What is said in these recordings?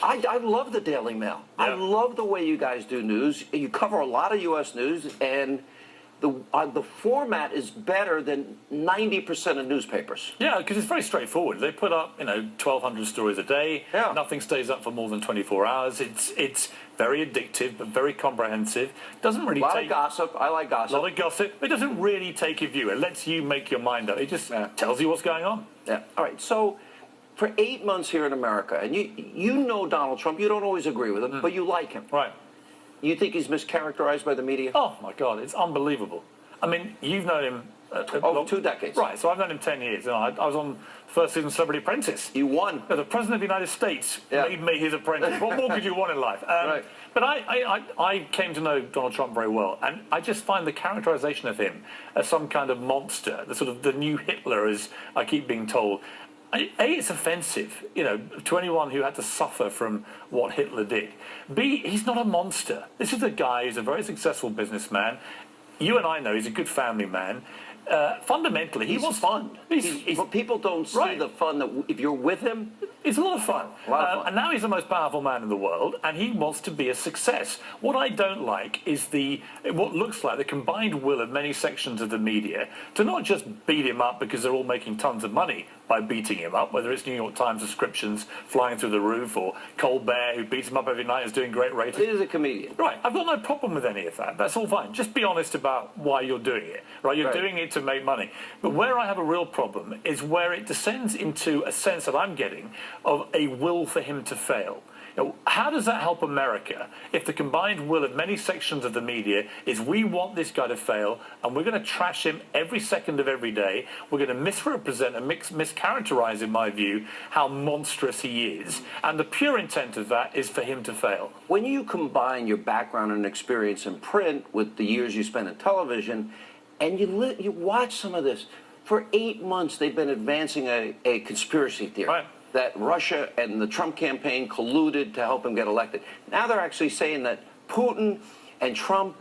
I love the Daily Mail. Yeah. I love the way you guys do news. You cover a lot of U.S. news, and the format is better than 90% of newspapers. Yeah, because it's very straightforward. They put up, 1,200 stories a day. Yeah. Nothing stays up for more than 24 hours. It's very addictive, but very comprehensive. Doesn't really A lot take of gossip. I like a gossip. lot of gossip. It doesn't really take your view. It lets you make your mind up. It just tells you what's going on. Yeah. All right. So for 8 months here in America, and you know Donald Trump. You don't always agree with him, but you like him. Right. You think he's mischaracterized by the media? Oh, my God, it's unbelievable. I mean, you've known him... Over 2 decades. Right, so I've known him 10 years. I was on first season Celebrity Apprentice. You won. The President of the United States made me his apprentice. What more could you want in life? Right. But I came to know Donald Trump very well, and I just find the characterization of him as some kind of monster, the sort of the new Hitler, as I keep being told. A, it's offensive, to anyone who had to suffer from what Hitler did. B, he's not a monster. This is a guy who's a very successful businessman. You and I know he's a good family man. Fundamentally, he wants fun. But people don't see the fun that if you're with him. It's a lot of fun. A lot of fun. And now he's the most powerful man in the world, and he wants to be a success. What I don't like is what looks like the combined will of many sections of the media to not just beat him up because they're all making tons of money by beating him up, whether it's New York Times subscriptions flying through the roof or Colbert, who beats him up every night, is doing great ratings. He is a comedian. Right. I've got no problem with any of that. That's all fine. Just be honest about why you're doing it. Right? You're doing it to make money. But where I have a real problem is where it descends into a sense that I'm getting of a will for him to fail. How does that help America if the combined will of many sections of the media is we want this guy to fail and we're going to trash him every second of every day? We're going to misrepresent and mischaracterize, in my view, how monstrous he is. And the pure intent of that is for him to fail. When you combine your background and experience in print with the years you spent in television, and you watch some of this, for 8 months they've been advancing a conspiracy theory. Right. That Russia and the Trump campaign colluded to help him get elected. Now they're actually saying that Putin and Trump,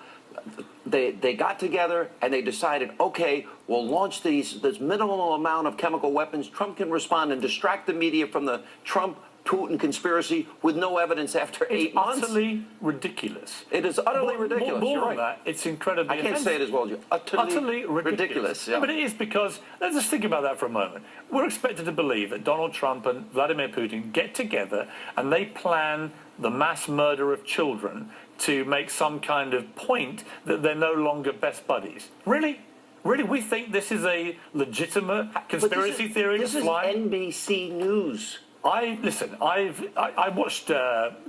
they got together and they decided, okay, we'll launch this minimal amount of chemical weapons. Trump can respond and distract the media from the Trump-Putin conspiracy with no evidence after 8 months. It's utterly ridiculous. It is utterly ridiculous. More You're than that, it's incredibly I can't say it as well as you. Utterly ridiculous. Yeah. But it is because, let's just think about that for a moment. We're expected to believe that Donald Trump and Vladimir Putin get together and they plan the mass murder of children to make some kind of point that they're no longer best buddies. Really? Really? We think this is a legitimate conspiracy theory? This is NBC News. I watched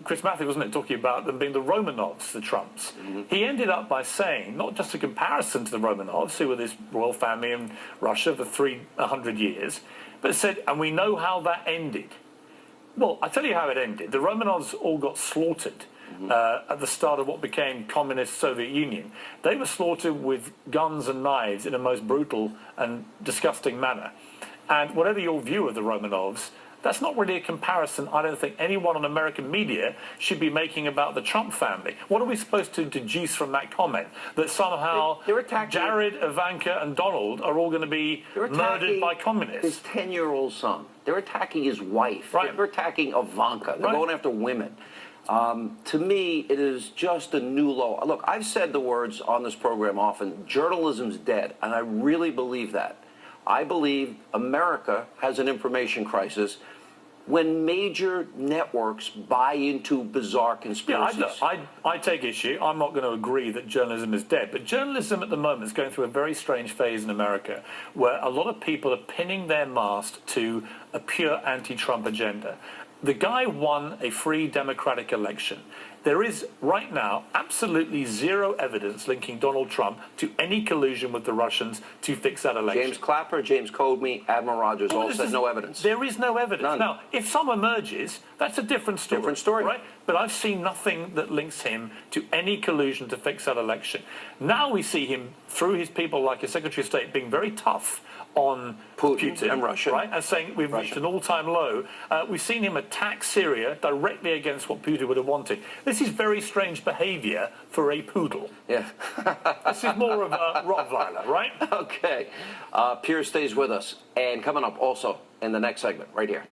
Chris Matthews, wasn't it, talking about them being the Romanovs, the Trumps. He ended up by saying, not just a comparison to the Romanovs, who were this royal family in Russia for 300 years, but said, and we know how that ended. Well, I tell you how it ended. The Romanovs all got slaughtered at the start of what became communist Soviet Union. They were slaughtered with guns and knives in a most brutal and disgusting manner. And whatever your view of the Romanovs, that's not really a comparison I don't think anyone on American media should be making about the Trump family. What are we supposed to deduce from that comment? That somehow Jared, Ivanka, and Donald are all going to be murdered by communists? His 10-year-old son. They're attacking his wife. Right. They're attacking Ivanka. They're going after women. To me, it is just a new low. Look, I've said the words on this program often, journalism's dead, and I really believe that. I believe America has an information crisis when major networks buy into bizarre conspiracies. Yeah, I take issue. I'm not going to agree that journalism is dead, but journalism at the moment is going through a very strange phase in America where a lot of people are pinning their mast to a pure anti-Trump agenda. The guy won a free democratic election. There is, right now, absolutely zero evidence linking Donald Trump to any collusion with the Russians to fix that election. James Clapper, James Comey, Admiral Rogers all said no evidence. There is no evidence. None. Now, if some emerges, that's a different story. Different story. Right? But I've seen nothing that links him to any collusion to fix that election. Now we see him, through his people like his Secretary of State, being very tough on Putin and Russia, right, and saying we've reached an all-time low. We've seen him attack Syria directly against what Putin would have wanted. This is very strange behaviour for a poodle. Yeah. This is more of a Rottweiler, right? Okay. Piers stays with us. And coming up also in the next segment, right here.